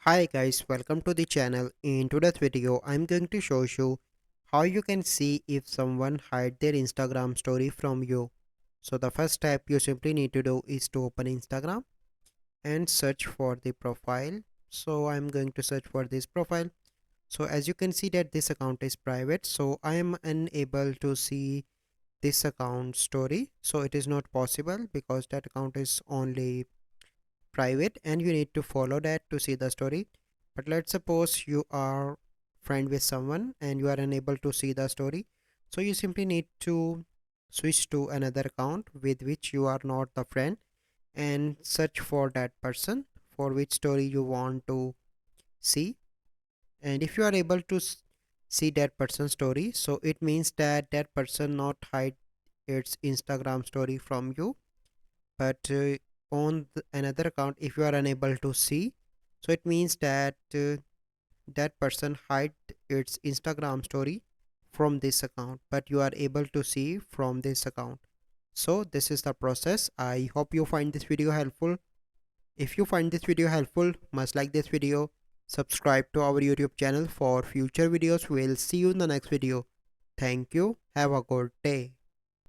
Hi guys, welcome to the channel. In today's video, I'm going to show you how you can see if someone hide their Instagram story from you. So the first step you simply need to do is to open Instagram and search for the profile. So I'm going to search for this profile. So as you can see that this account is private, so I am unable to see this account story. So it is not possible because that account is only private and you need to follow that to see the story. But let's suppose you are friend with someone and you are unable to see the story, so you simply need to switch to another account with which you are not the friend and search for that person for which story you want to see. And if you are able to see that person's story, so it means that that person not hide its Instagram story from you, but on another account if you are unable to see, so it means that that person hide its Instagram story from this account, but you are able to see from this account. So this is the process. I hope you find this video helpful. If you find this video helpful, must like this video, subscribe to our YouTube channel for future videos. We'll see you in the next video. Thank you, have a good day.